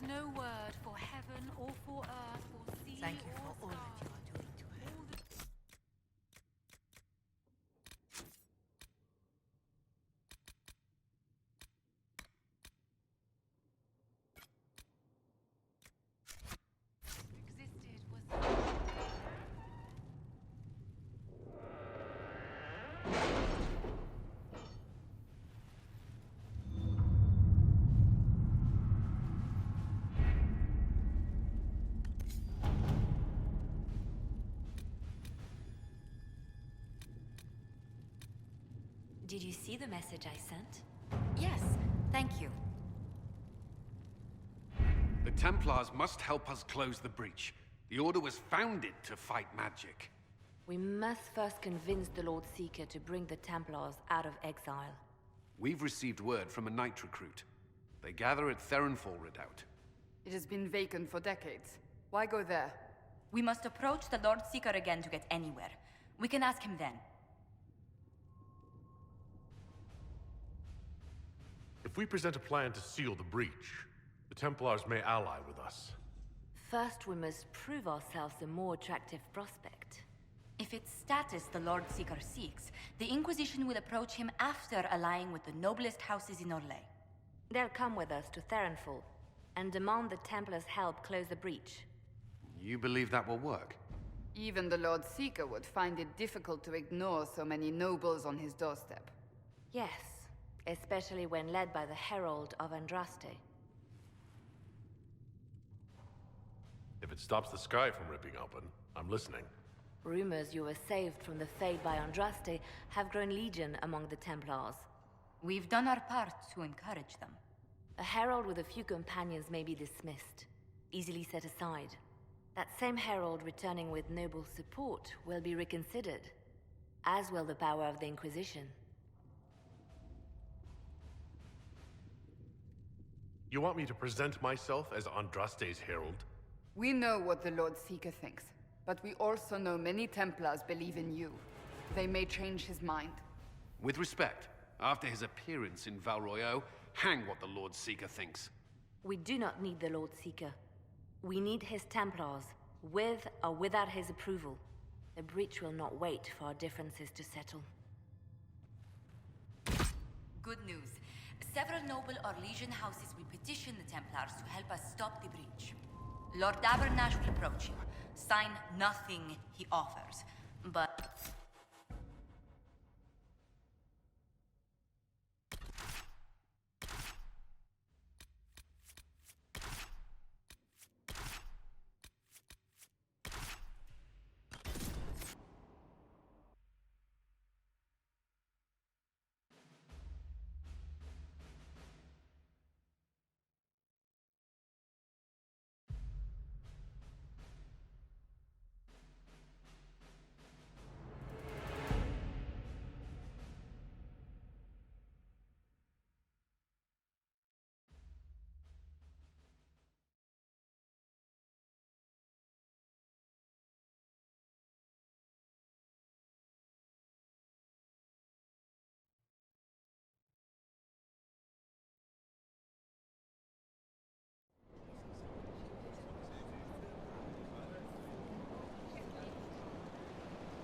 is no word for heaven or for earth or sea. Thank you or for all that sky. you are doing to her. All the existed was Did you see the message I sent? Yes, thank you. The Templars must help us close the breach. The Order was founded to fight magic. We must first convince the Lord Seeker to bring the Templars out of exile. We've received word from a knight recruit. They gather at Theronfall Redoubt. It has been vacant for decades. Why go there? We must approach the Lord Seeker again to get anywhere. We can ask him then. If we present a plan to seal the breach, the Templars may ally with us. First, we must prove ourselves a more attractive prospect. If it's status the Lord Seeker seeks, the Inquisition will approach him after allying with the noblest houses in Orlais. They'll come with us to Theronfall and demand the Templars' help close the breach. You believe that will work? Even the Lord Seeker would find it difficult to ignore so many nobles on his doorstep. Yes, especially when led by the Herald of Andraste. If it stops the sky from ripping open, I'm listening. Rumors you were saved from the fate by Andraste have grown legion among the Templars. We've done our part to encourage them. A herald with a few companions may be dismissed, easily set aside. That same herald returning with noble support will be reconsidered, as will the power of the Inquisition. You want me to present myself as Andraste's herald? We know what the Lord Seeker thinks, but we also know many Templars believe in you. They may change his mind. With respect, after his appearance in Val Royeaux, hang what the Lord Seeker thinks. We do not need the Lord Seeker. We need his Templars, with or without his approval. The breach will not wait for our differences to settle. Good news. Several noble Orlesian houses will petition the Templars to help us stop the breach. Lord Abernash will approach you. Sign nothing he offers, but...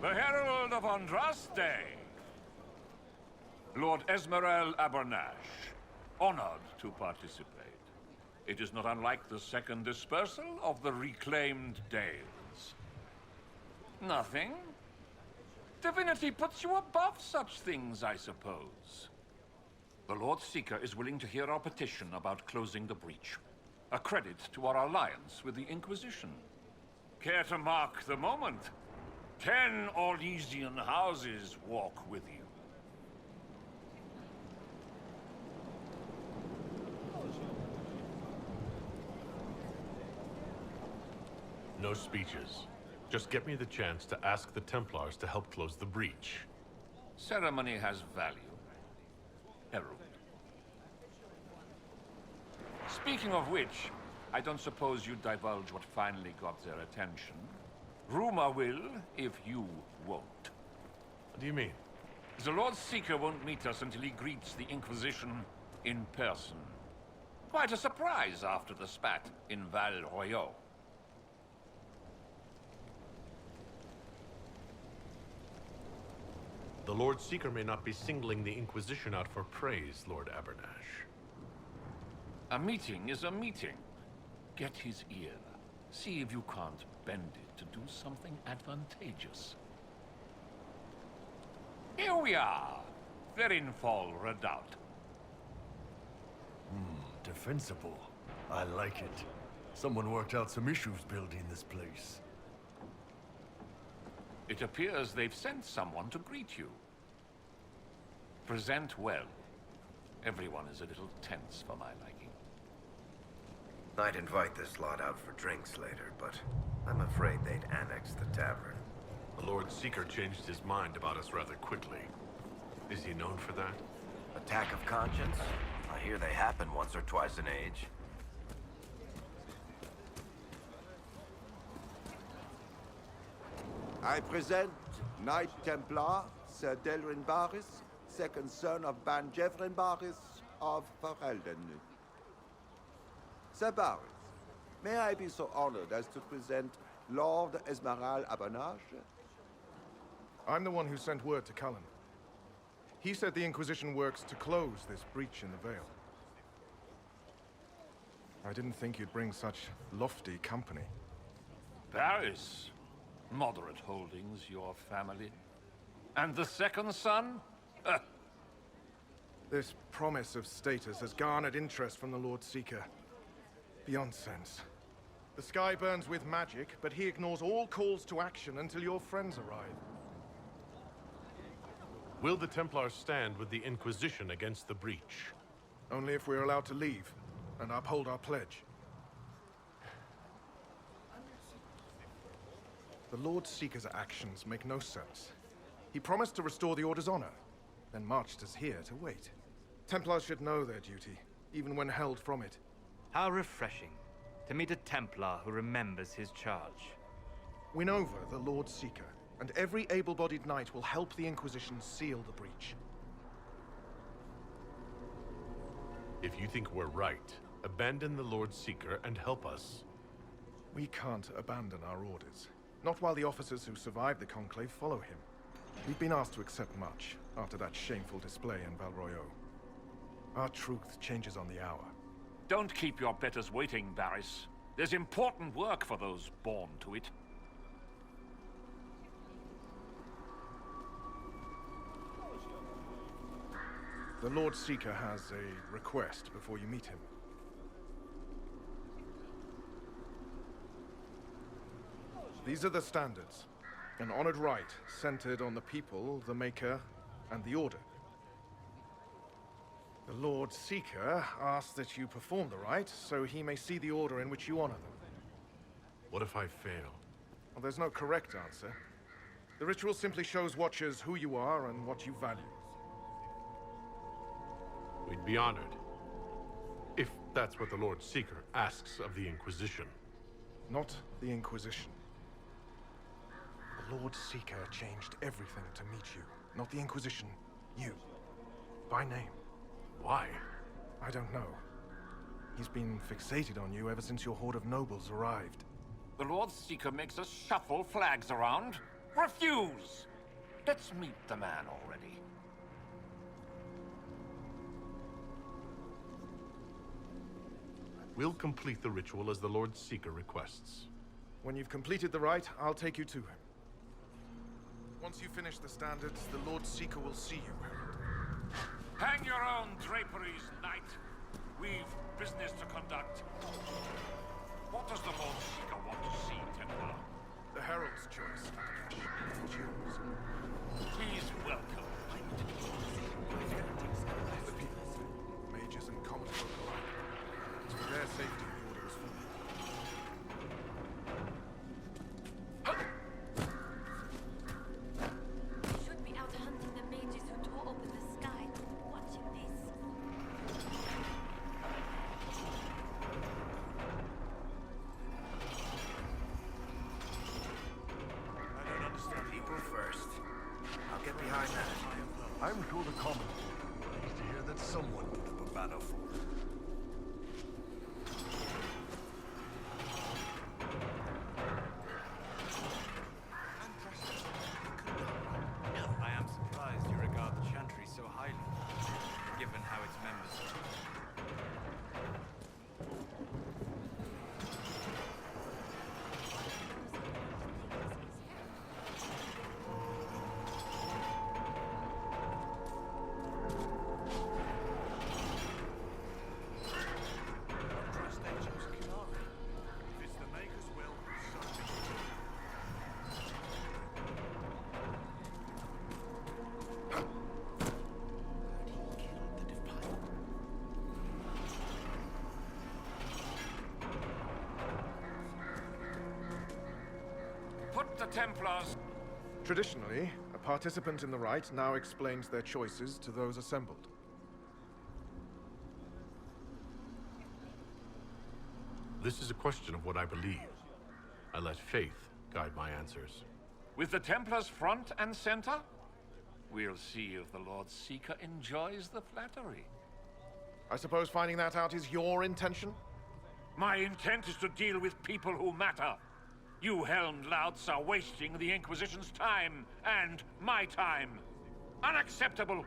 The Herald of Andraste! Lord Esmerel Abernash, honored to participate. It is not unlike the second dispersal of the reclaimed Dales. Nothing? Divinity puts you above such things, I suppose. The Lord Seeker is willing to hear our petition about closing the breach. A credit to our alliance with the Inquisition. Care to mark the moment? 10 Orlesian houses walk with you. No speeches. Just get me the chance to ask the Templars to help close the breach. Ceremony has value. Herald. Speaking of which, I don't suppose you'd divulge what finally got their attention. Rumor will, if you won't. What do you mean? The Lord Seeker won't meet us until he greets the Inquisition in person. Quite a surprise after the spat in Val Royeaux. The Lord Seeker may not be singling the Inquisition out for praise, Lord Abernash. A meeting is a meeting. Get his ear. See if you can't bend it to do something advantageous. Here we are. Verinfall Redoubt. Defensible. I like it. Someone worked out some issues building this place. It appears they've sent someone to greet you. Present well. Everyone is a little tense for my liking. I'd invite this lot out for drinks later, but I'm afraid they'd annex the tavern. The Lord Seeker changed his mind about us rather quickly. Is he known for that? Attack of conscience? I hear they happen once or twice an age. I present Knight Templar, Sir Delrin Barris, second son of Ban Jeffrin Barris of Ferelden. Sir Barris, may I be so honored as to present Lord Esmeralda Abernash? I'm the one who sent word to Cullen. He said the Inquisition works to close this breach in the Vale. I didn't think you'd bring such lofty company. Paris. Moderate holdings, your family. And the second son? This promise of status has garnered interest from the Lord Seeker. Beyond sense. The sky burns with magic, but he ignores all calls to action until your friends arrive. Will the Templars stand with the Inquisition against the breach? Only if we're allowed to leave and uphold our pledge. The Lord Seeker's actions make no sense. He promised to restore the Order's honor, then marched us here to wait. Templars should know their duty, even when held from it. How refreshing to meet a Templar who remembers his charge. Win over the Lord Seeker, and every able-bodied knight will help the Inquisition seal the breach. If you think we're right, abandon the Lord Seeker and help us. We can't abandon our orders. Not while the officers who survived the Conclave follow him. We've been asked to accept much after that shameful display in Val Royeaux. Our truth changes on the hour. Don't keep your betters waiting, Barris. There's important work for those born to it. The Lord Seeker has a request before you meet him. These are the standards. An honored right, centered on the people, the Maker, and the Order. The Lord Seeker asks that you perform the rite, so he may see the order in which you honor them. What if I fail? Well, there's no correct answer. The ritual simply shows Watchers who you are and what you value. We'd be honored. If that's what the Lord Seeker asks of the Inquisition. Not the Inquisition. The Lord Seeker changed everything to meet you. Not the Inquisition. You. By name. Why? I don't know. He's been fixated on you ever since your horde of nobles arrived. The Lord Seeker makes us shuffle flags around. Refuse! Let's meet the man already. We'll complete the ritual as the Lord Seeker requests. When you've completed the rite, I'll take you to him. Once you finish the standards, the Lord Seeker will see you, Herald. Hang your own draperies, knight. We've business to conduct. What does the Lord Seeker want to see, Templar? The Herald's choice. Choose. He's welcome. The people, mages and common folk alike. It's for their safety the Order is formed. Should be out hunting the mages who tore open the sky. Watching this. I don't understand. People first. I'll get behind that. I'm sure the commons will be pleased to hear that someone put up a banner for them. the Templars. Traditionally, a participant in the rite now explains their choices to those assembled. This is a question of what I believe. I let faith guide my answers. With the Templars front and center? We'll see if the Lord Seeker enjoys the flattery. I suppose finding that out is your intention? My intent is to deal with people who matter. You helmed louts are wasting the Inquisition's time, and my time. Unacceptable!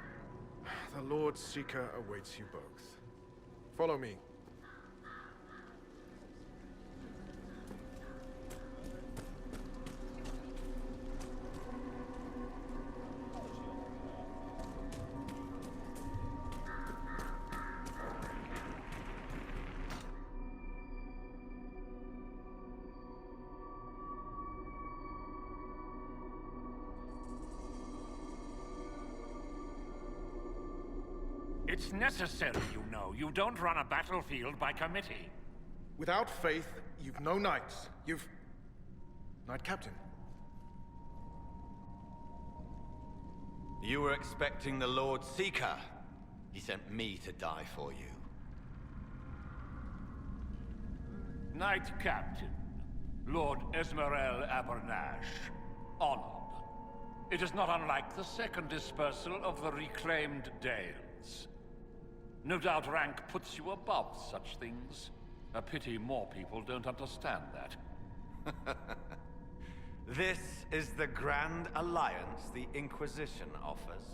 The Lord Seeker awaits you both. Follow me. It's necessary, you know. You don't run a battlefield by committee. Without faith, you've no knights. You've... Knight Captain. You were expecting the Lord Seeker. He sent me to die for you. Knight Captain, Lord Esmerel Abernash, honored. It is not unlike the second dispersal of the reclaimed Dales. No doubt rank puts you above such things. A pity more people don't understand that. This is the grand alliance the Inquisition offers.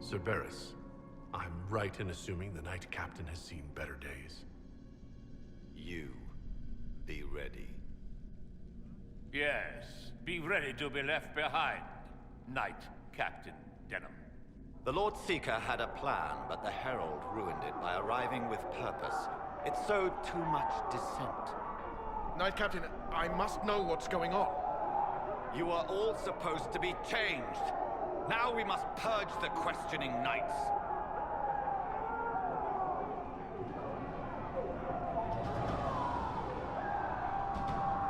Cerberus, I'm right in assuming the Knight Captain has seen better days. You be ready. Yes, be ready to be left behind, Knight Captain Denham. The Lord Seeker had a plan, but the Herald ruined it by arriving with purpose. It sowed too much dissent. Knight Captain, I must know what's going on. You are all supposed to be changed. Now we must purge the questioning knights.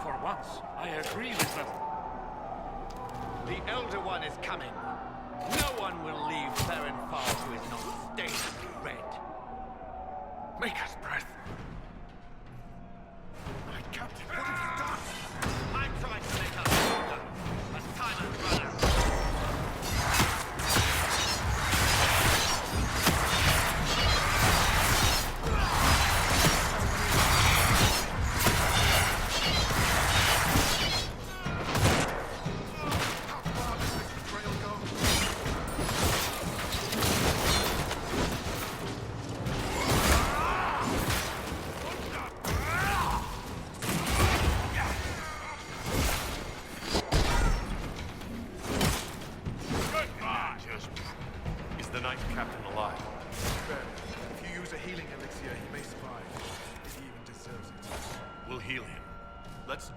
For once, I agree with them. The Elder One is coming. No one will leave Therenfar who is not stained red. Make us breath. Knight Captain, what have you done? I'm trying to make us stronger, but time has run out.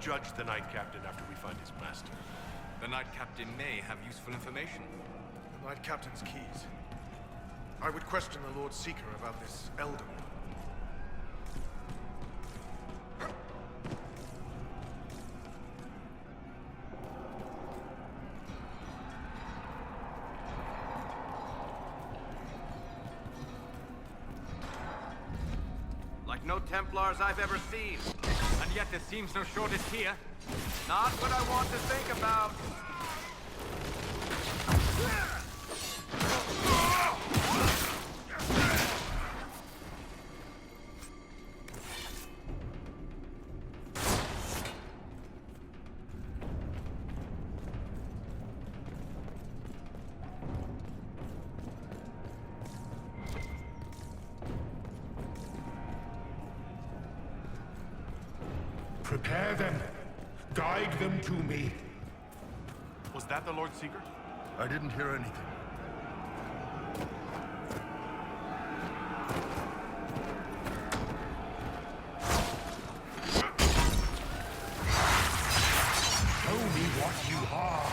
Judge the Knight Captain after we find his master. The Knight Captain may have useful information. The Knight Captain's keys. I would question the Lord Seeker about this Elder One. Like no Templars I've ever seen. And yet there seems no shortage here. Not what I want to think about. Prepare them. Guide them to me. Was that the Lord Seeker? I didn't hear anything. Show me what you are.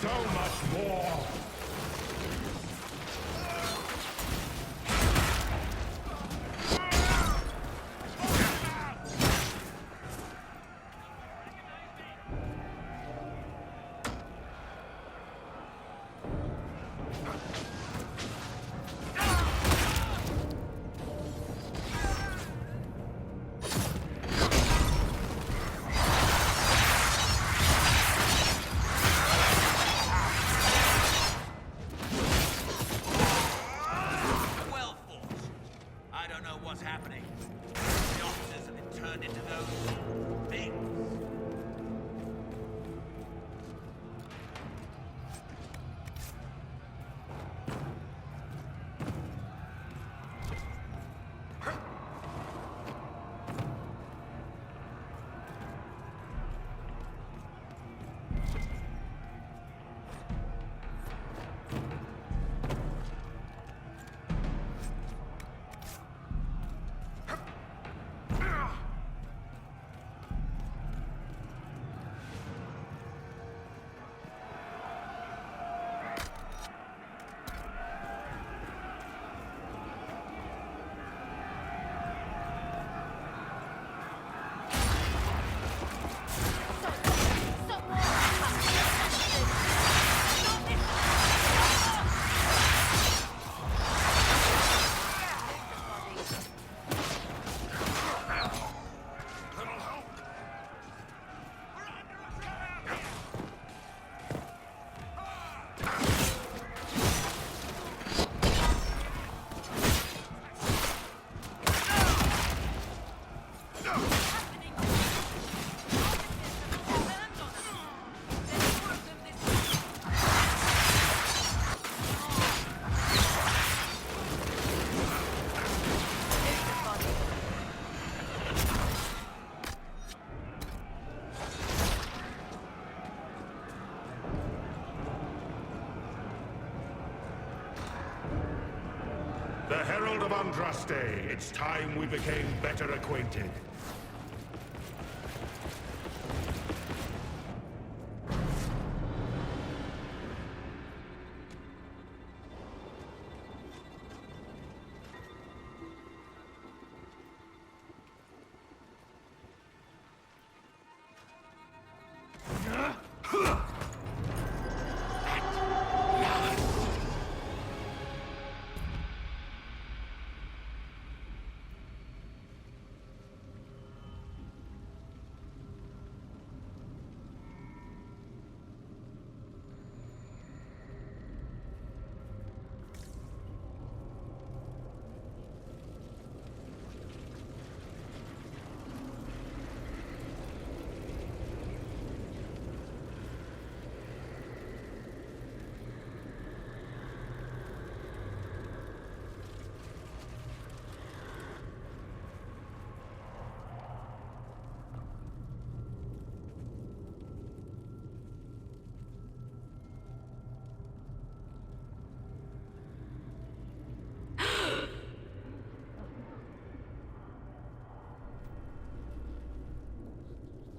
So much more! The Herald of Andraste, it's time we became better acquainted.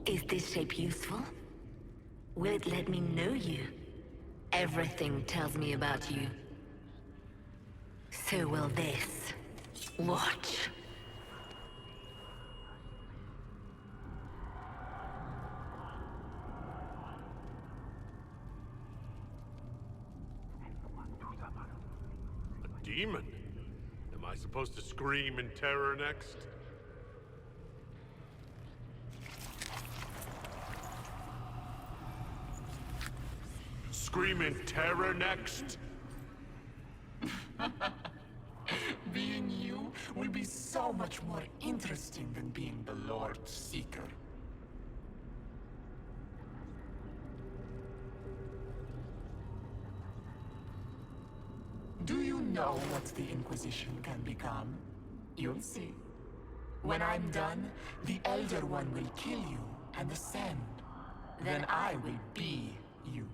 Is this shape useful? Will it let me know you? Everything tells me about you. So will this. Watch. A demon? Am I supposed to scream in terror next? Scream in terror next? Being you will be so much more interesting than being the Lord Seeker. Do you know what the Inquisition can become? You'll see. When I'm done, the Elder One will kill you and ascend. Then I will be you.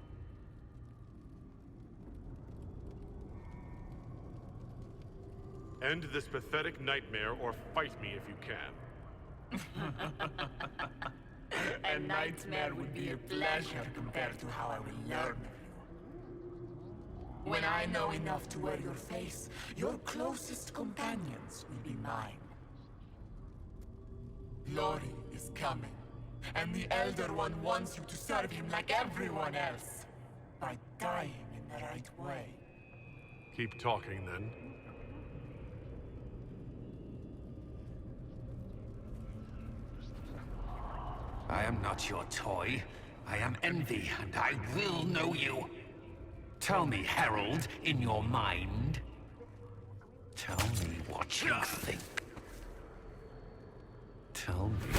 End this pathetic nightmare or fight me if you can. A nightmare would be a pleasure compared to how I will learn of you. When I know enough to wear your face, your closest companions will be mine. Lori is coming, and the Elder One wants you to serve him like everyone else, by dying in the right way. Keep talking, then. I am not your toy. I am Envy, and I will know you. Tell me, Herald, in your mind. Tell me what you think. Tell me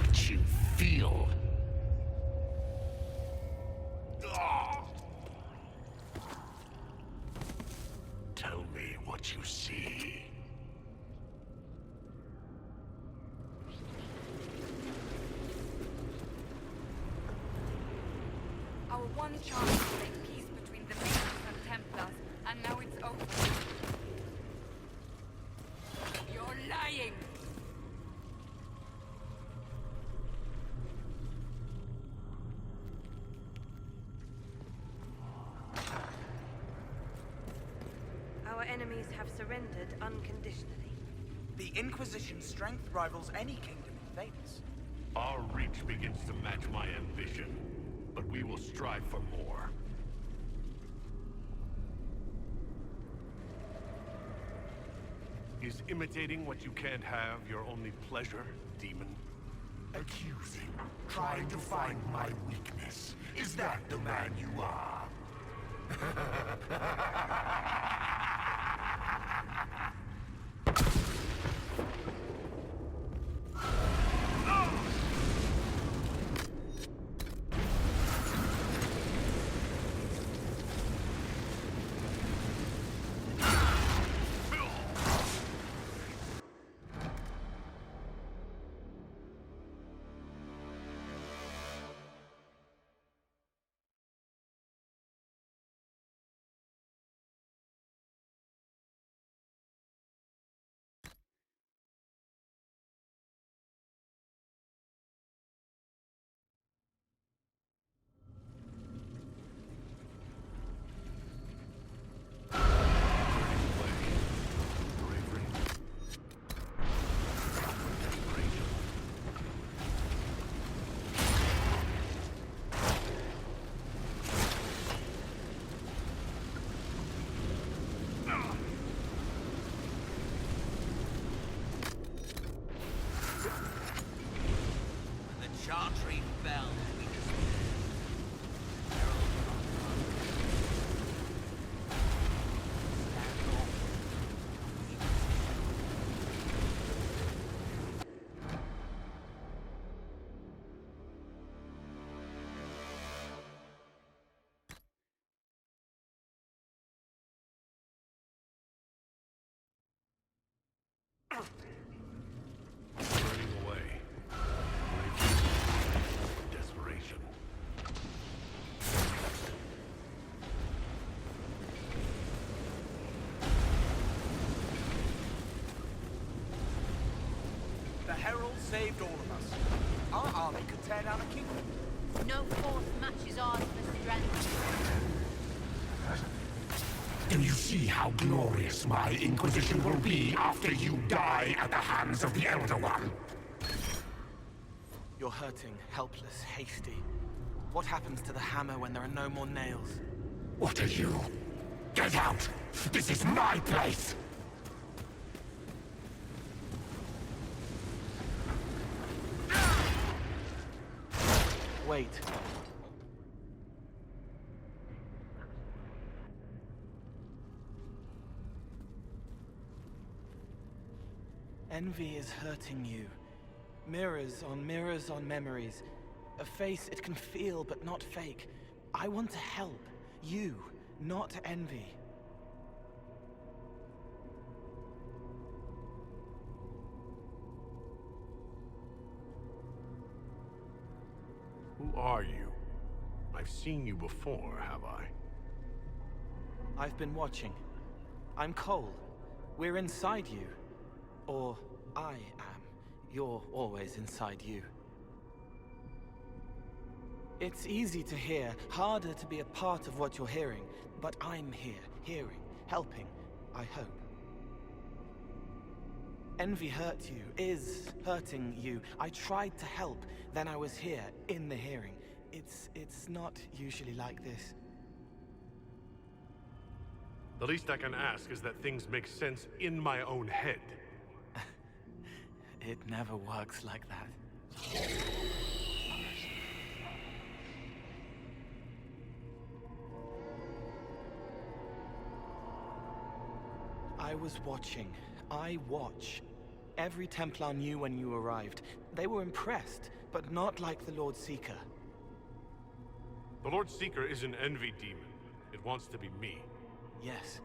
what you feel. Tell me what you see. Our one chance to make peace between the Mages and Templars, and now it's over. You're lying! Our enemies have surrendered unconditionally. The Inquisition's strength rivals any kingdom in Thales. Our reach begins to match my ambition, but we will strive for more. Is imitating what you can't have your only pleasure, demon? Accusing, trying to find my weakness. Is that the man you are? Chantry fell. Turning away. Desperation. The Herald saved all of us. Our army could tear down a kingdom. No force matches ours for strength. Do you see how glorious my Inquisition will be after you die at the hands of the Elder One? You're hurting, helpless, hasty. What happens to the hammer when there are no more nails? What are you? Get out! This is my place! Wait. Envy is hurting you. Mirrors on memories. A face it can feel but not fake. I want to help. You, not Envy. Who are you? I've seen you before, have I? I've been watching. I'm Cole. We're inside you. Or I am. You're always inside you. It's easy to hear, harder to be a part of what you're hearing. But I'm here, hearing, helping, I hope. Envy hurt you, is hurting you. I tried to help, then I was here, in the hearing. It's not usually like this. The least I can ask is that things make sense in my own head. It never works like that. I was watching. I watch. Every Templar knew when you arrived. They were impressed, but not like the Lord Seeker. The Lord Seeker is an envy demon. It wants to be me. Yes.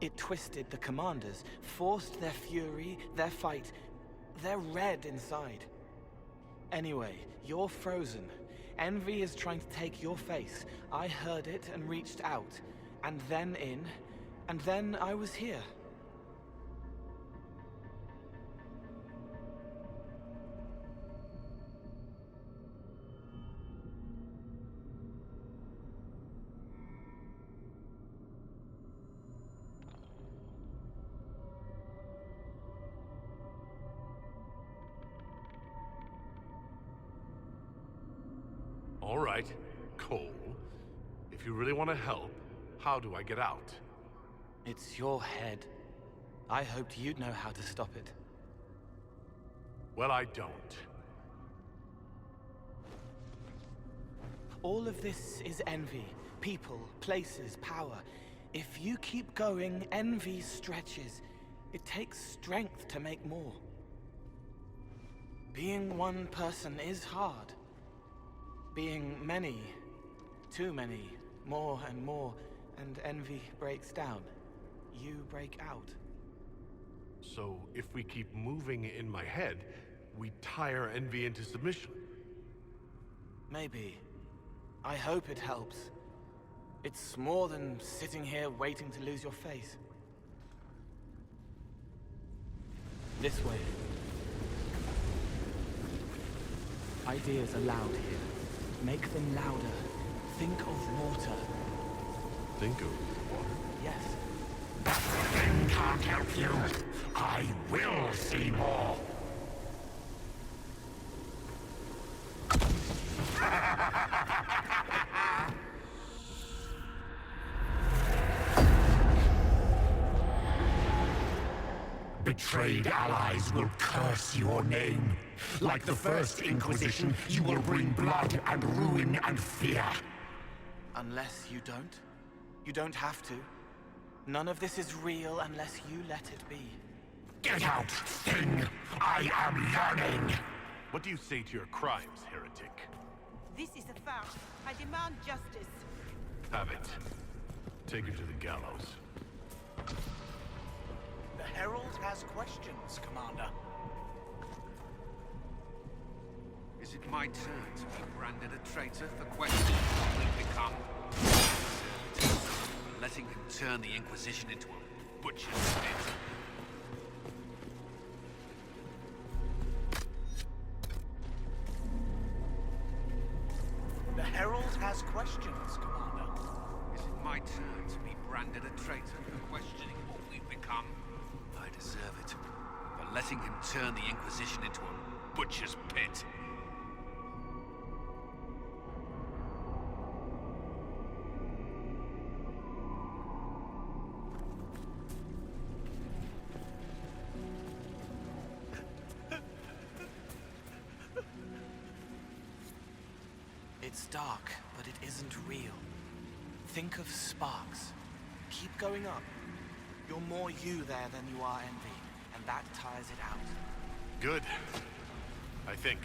It twisted the commanders, forced their fury, their fight. They're red inside. Anyway, you're frozen. Envy is trying to take your face. I heard it and reached out. And then in. And then I was here. All right, Cole. If you really want to help, how do I get out? It's your head. I hoped you'd know how to stop it. Well, I don't. All of this is envy. People, places, power. If you keep going, envy stretches. It takes strength to make more. Being one person is hard. Being many, too many, more and more, and envy breaks down. You break out. So, if we keep moving in my head, we tire envy into submission. Maybe. I hope it helps. It's more than sitting here waiting to lose your face. This way. Ideas are loud here. Make them louder. Think of water. Think of water? Yes. That thing can't help you. I will see more. Betrayed allies will curse your name. Like the first Inquisition, you will bring blood and ruin and fear. Unless you don't. You don't have to. None of this is real unless you let it be. Get out, thing! I am learning! What do you say to your crimes, heretic? This is a farce. I demand justice. Have it. Take her to the gallows. The Herald has questions, Commander. Is it my turn to be branded a traitor for questioning what we've become? For letting him turn the Inquisition into a butcher's pit. The Herald has questions, Commander. Is it my turn to be branded a traitor for questioning what we've become? I deserve it. For letting him turn the Inquisition into a butcher's pit. It's dark, but it isn't real. Think of sparks. Keep going up. You're more you there than you are envy, and that tires it out. Good. I think.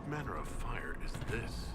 What manner of fire is this?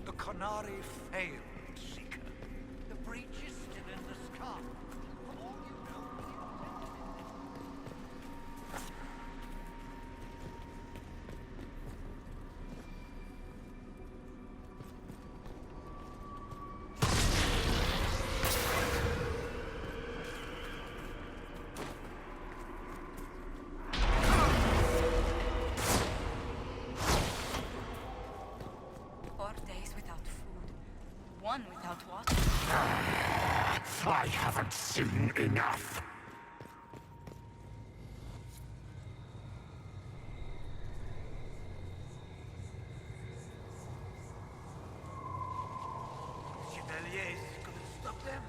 The Canary failed, Seeker. The breach is still in the sky. For all you know, one without water. I haven't seen enough. Chevaliers couldn't stop them.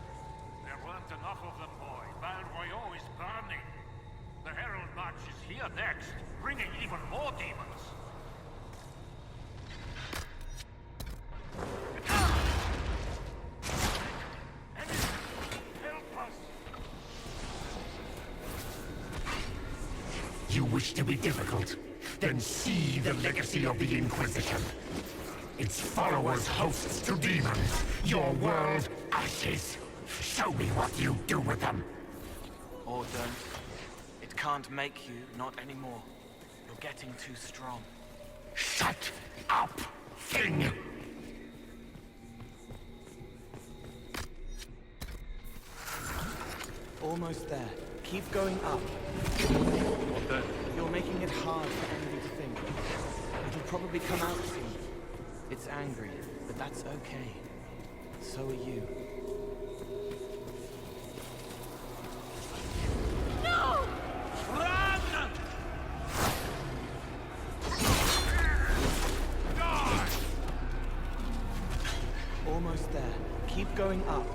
There weren't enough of them, boy. Val Royaux is burning. The Herald March is here next, bringing even more demons. You wish to be difficult? Then see the legacy of the Inquisition. Its followers hosts to demons, your world ashes. Show me what you do with them. Or don't. It can't make you, not anymore. You're getting too strong. Shut up, thing! Almost there. Keep going up. What then? You're making it hard for Envy to think. It'll probably come out soon. It's angry, but that's okay. So are you. No! Run! Die! Almost there. Keep going up.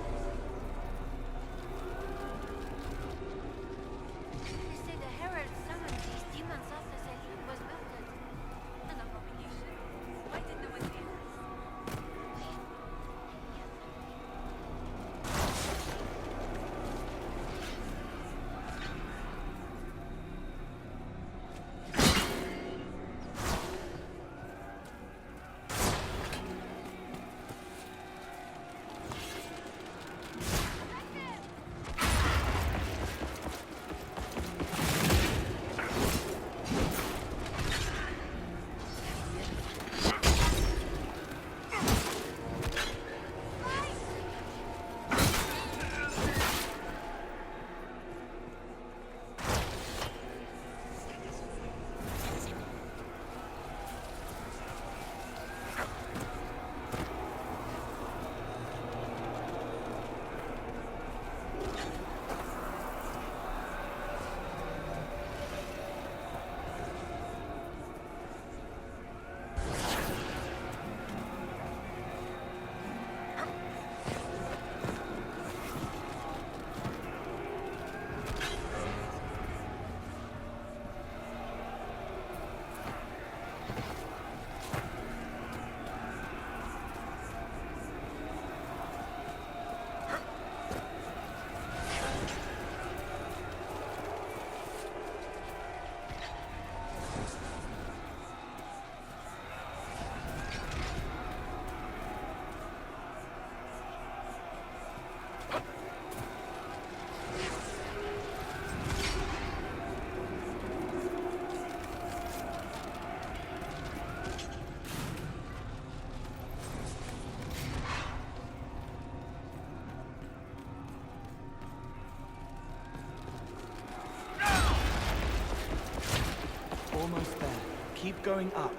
Almost there. Keep going up.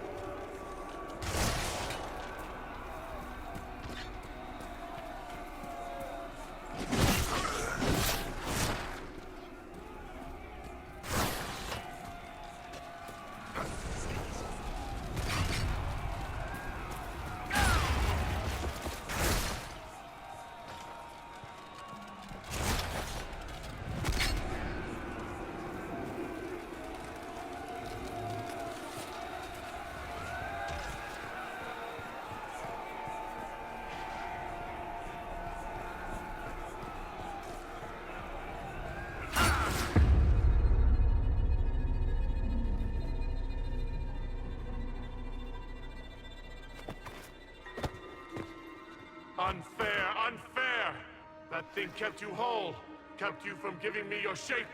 That thing kept you whole. Kept you from giving me your shape.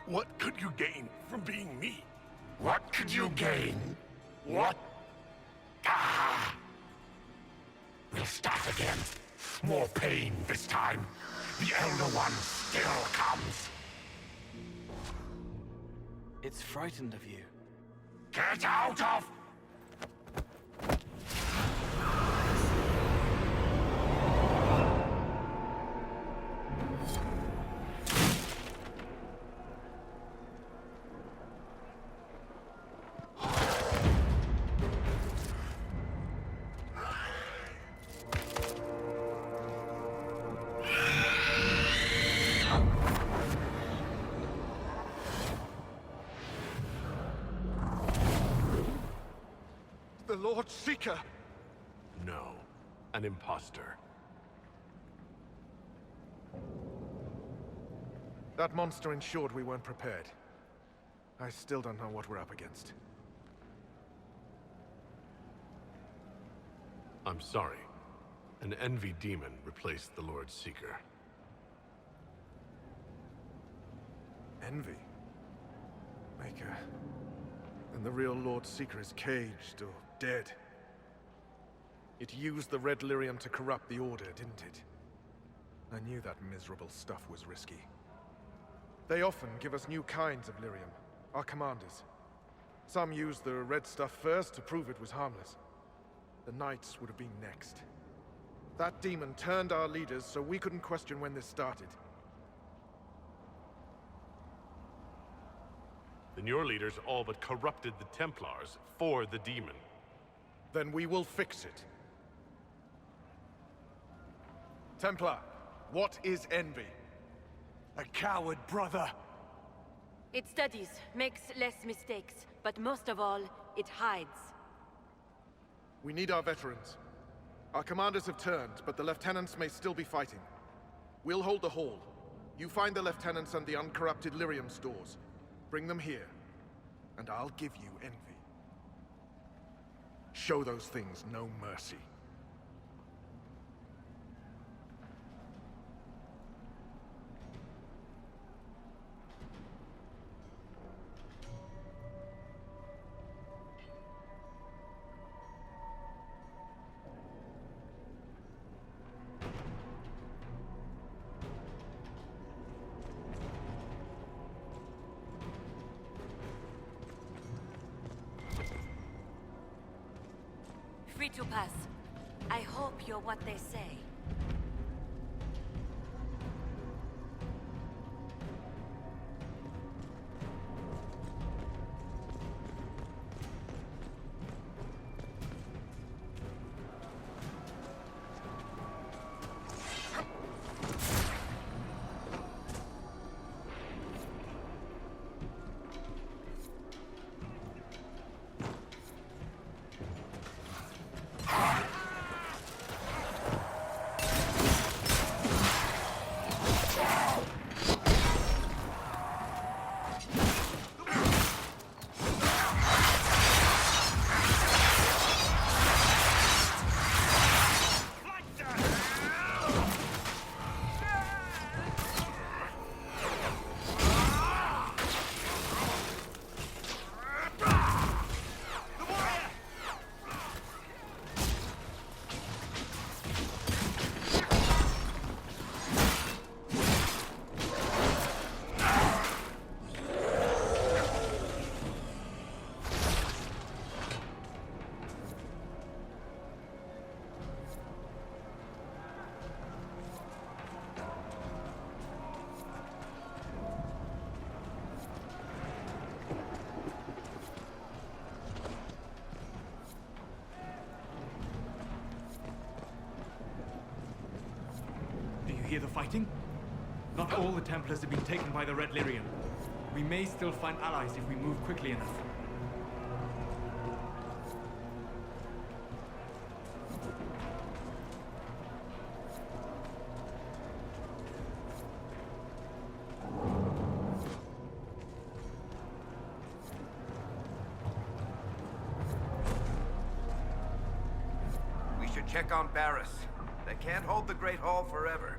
What could you gain from being me? What could you gain? What? Ah! We'll start again. More pain this time. The Elder One still comes. It's frightened of you. Get out of... The Lord Seeker! No, an imposter. That monster ensured we weren't prepared. I still don't know what we're up against. I'm sorry. An envy demon replaced the Lord Seeker. Envy? Maker. Then the real Lord Seeker is caged or dead. It used the Red Lyrium to corrupt the Order, didn't it? I knew that miserable stuff was risky. They often give us new kinds of Lyrium, our commanders. Some used the red stuff first to prove it was harmless. The Knights would have been next. That demon turned our leaders so we couldn't question when this started. Then your leaders all but corrupted the Templars for the demon. Then we will fix it. Templar, what is envy? A coward, brother. It studies, makes less mistakes, but most of all, it hides. We need our veterans. Our commanders have turned, but the lieutenants may still be fighting. We'll hold the hall. You find the lieutenants and the uncorrupted Lyrium stores. Bring them here, and I'll give you envy. Show those things no mercy. Free to pass. I hope you're what they say. Hear the fighting? Not all the Templars have been taken by the Red Lyrium. We may still find allies if we move quickly enough. We should check on Barris. They can't hold the Great Hall forever.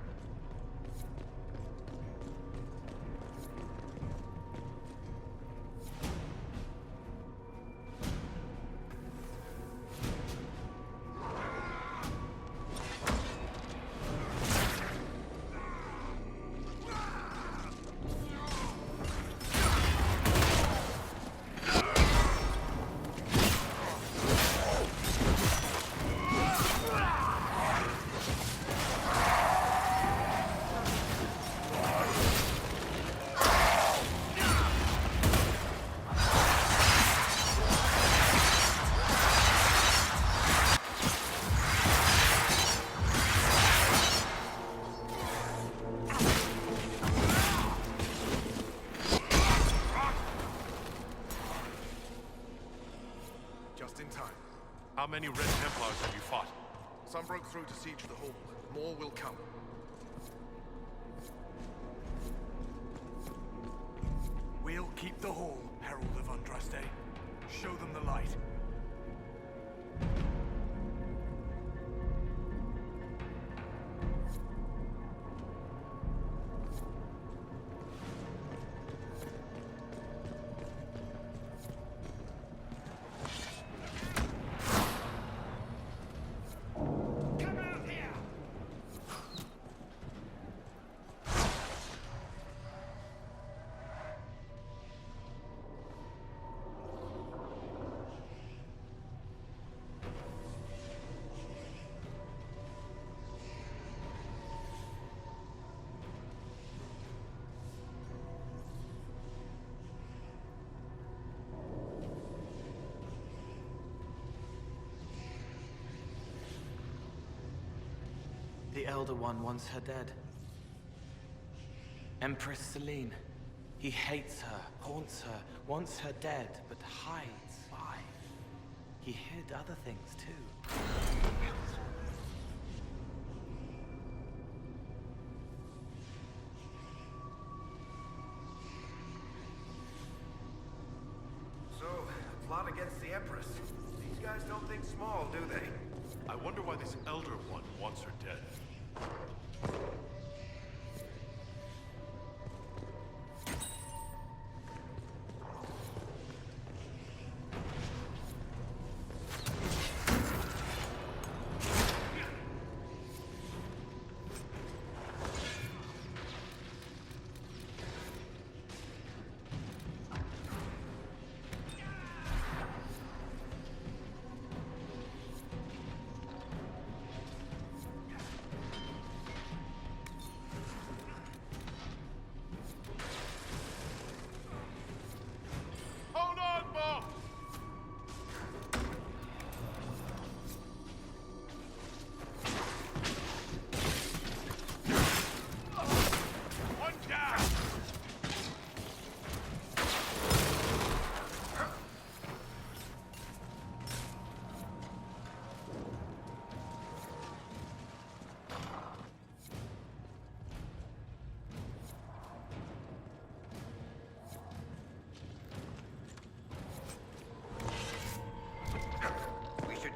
How many Red Templars have you fought? Some broke through to siege the hall. More will come. We'll keep the hall, Herald of Andraste. Show them the light. The Elder One wants her dead. Empress Celine. He hates her, haunts her, wants her dead, but hides. Why? He hid other things too. So, a plot against the Empress. These guys don't think small, do they? I wonder why this Elder One wants her dead.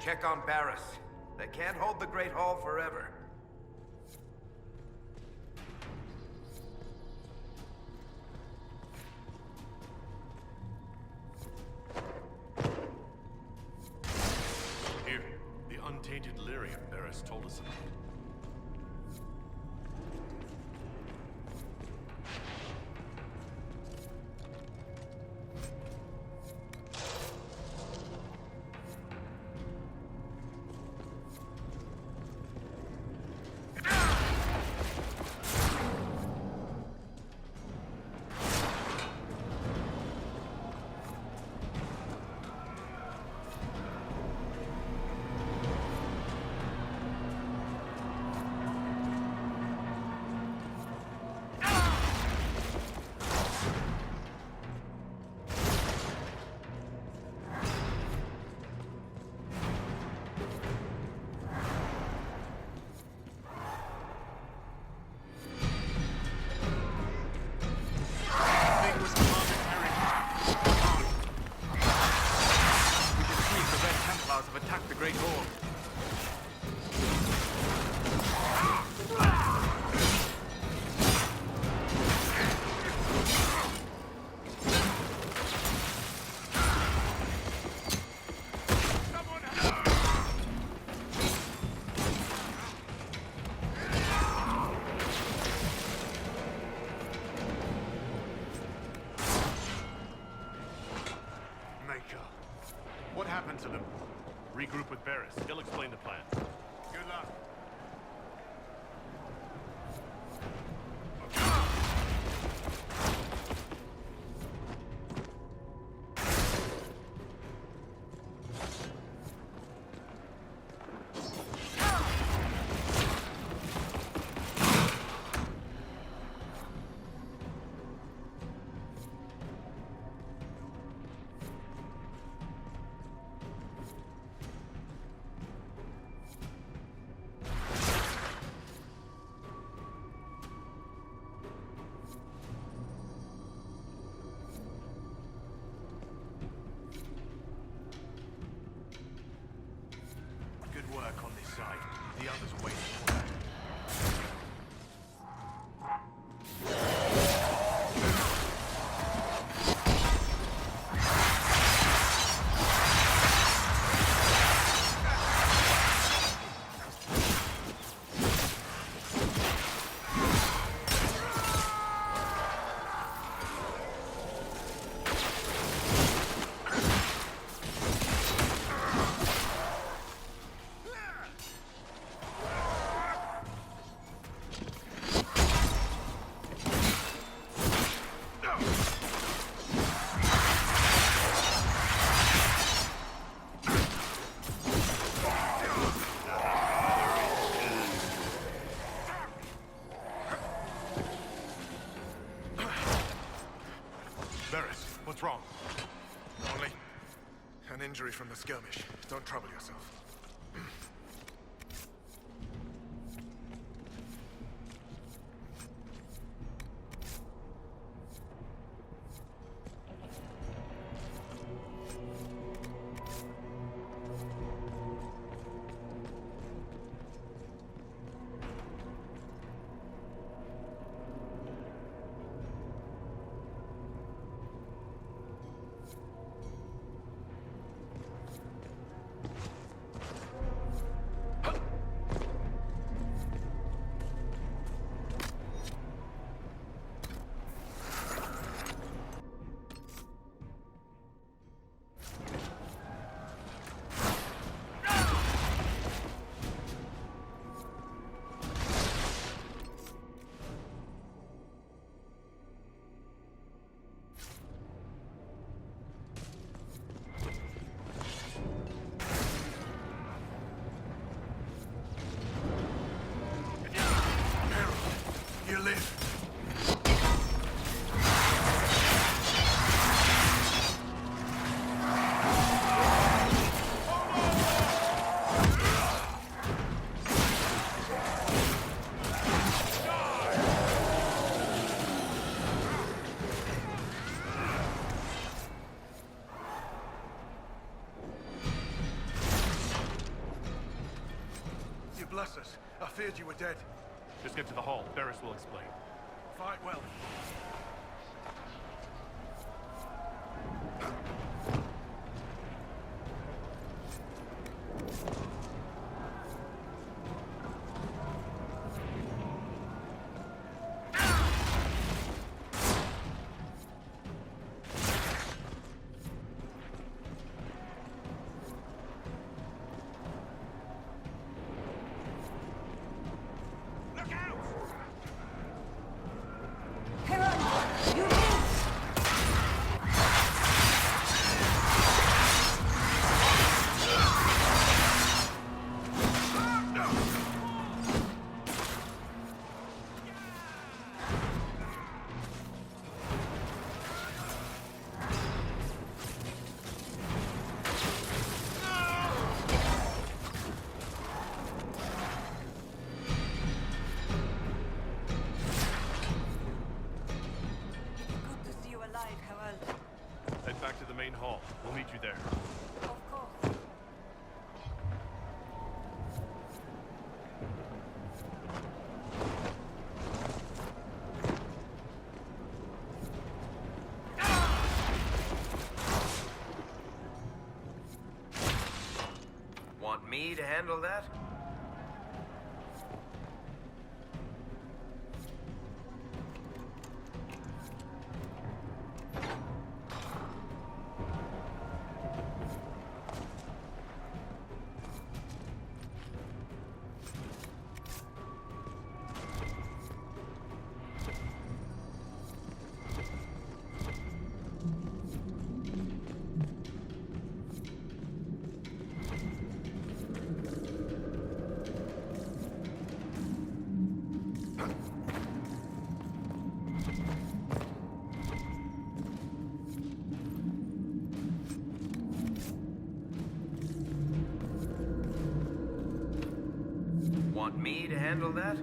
Check on Barris. They can't hold the Great Hall forever. Here, the untainted lyrium Barris told us about. What happened to them? Regroup with Barris. He'll explain the plan. Good luck. down this waste. What's wrong? Only an injury from the skirmish. Don't trouble yourself. Bless us. I feared you were dead. Just get to the hall. Barris will explain. Fight well. Back to the main hall. We'll meet you there. Of course. Want me to handle that? Want me to handle that?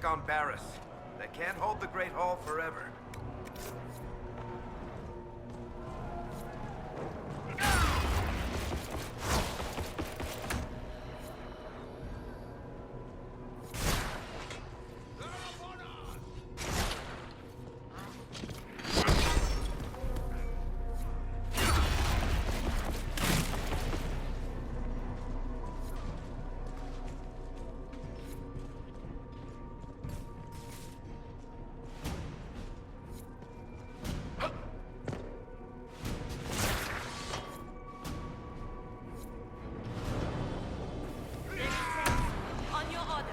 take on Barris. They can't hold the Great Hall forever. On your order.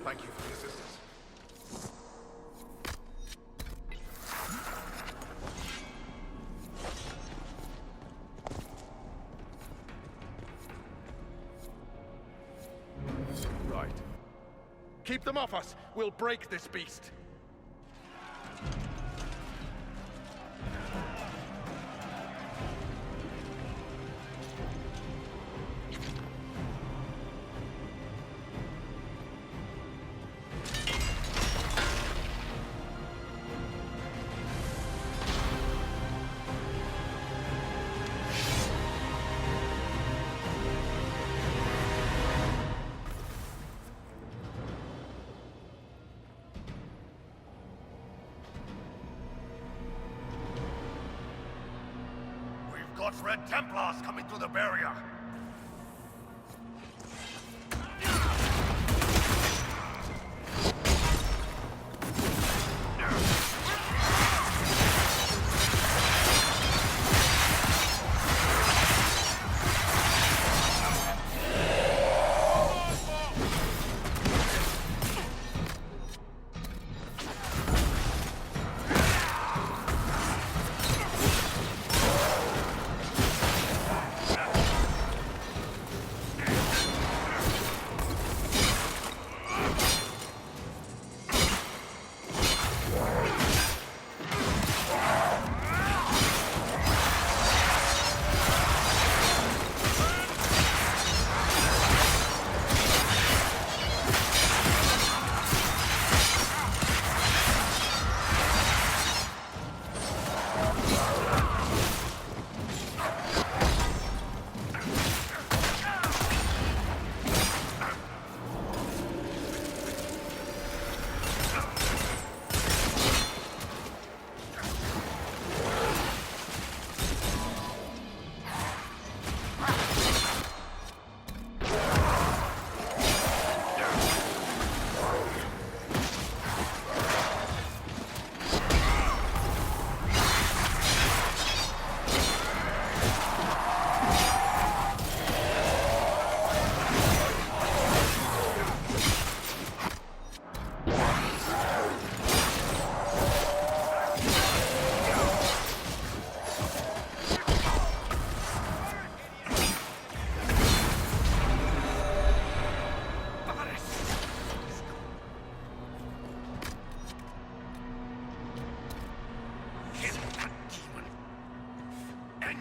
Thank you for the assistance. Right. Keep them off us! We'll break this beast! Got Red Templars coming through the barrier!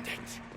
it!